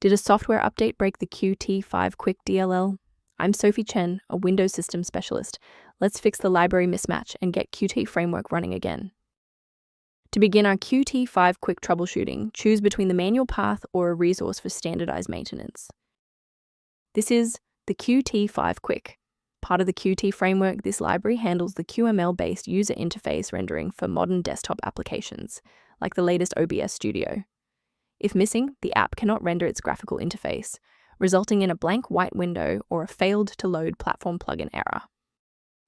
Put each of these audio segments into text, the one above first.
Did a software update break the qt5quick DLL? I'm Sophie Chen, a Windows system specialist. Let's fix the library mismatch and get Qt Framework running again. To begin our qt5quick troubleshooting, choose between the manual path or a resource for standardized maintenance. This is the qt5quick. Part of the Qt framework, this library handles the QML-based user interface rendering for modern desktop applications, like the latest OBS Studio. If missing, the app cannot render its graphical interface, resulting in a blank white window or a failed-to-load platform plugin error.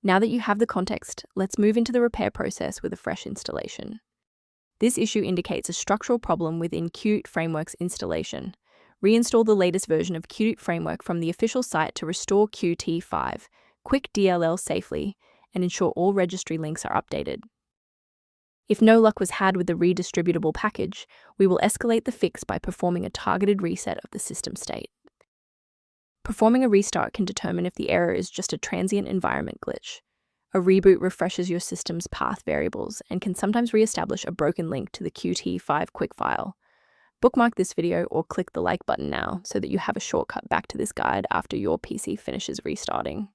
Now that you have the context, let's move into the repair process with a fresh installation. This issue indicates a structural problem within Qt Framework's installation. Reinstall the latest version of Qt Framework from the official site to restore qt5quick DLL safely and ensure all registry links are updated. If no luck was had with the Redistributable package, we will escalate the fix by performing a targeted reset of the system state. Performing a restart can determine if the error is just a transient environment glitch. A reboot refreshes your system's path variables and can sometimes re-establish a broken link to the qt5quick file. Bookmark this video or click the like button now so that you have a shortcut back to this guide after your PC finishes restarting.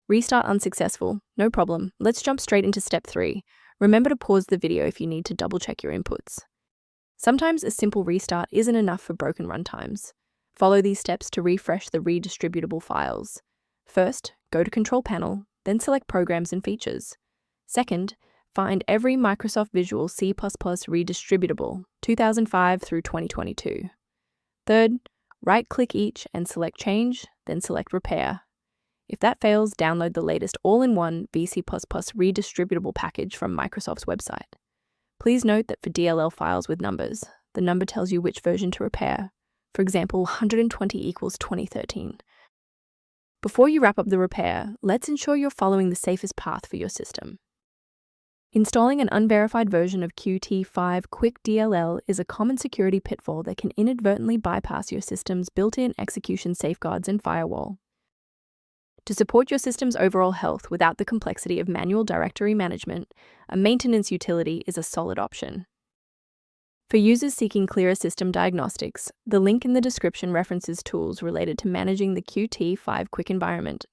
Restart unsuccessful? No problem. Let's jump straight into step 3. Remember to pause the video if you need to double-check your inputs. Sometimes a simple restart isn't enough for broken runtimes. Follow these steps to refresh the redistributable files. First, go to Control Panel, then select Programs and Features. Second, find every Microsoft Visual C++ Redistributable 2005 through 2022. Third, right-click each and select Change, then select Repair. If that fails, download the latest all-in-one VC++ Redistributable package from Microsoft's website. Please note that for DLL files with numbers, the number tells you which version to repair. For example, 120 equals 2013. Before you wrap up the repair, let's ensure you're following the safest path for your system. Installing an unverified version of qt5quick DLL is a common security pitfall that can inadvertently bypass your system's built-in execution safeguards and firewall. To support your system's overall health without the complexity of manual directory management, a maintenance utility is a solid option. For users seeking clearer system diagnostics, the link in the description references tools related to managing the qt5quick environment.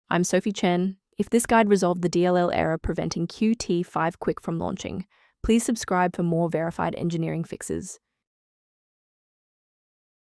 I'm Sophie Chen. If this guide resolved the DLL error preventing qt5quick from launching, please subscribe for more verified engineering fixes.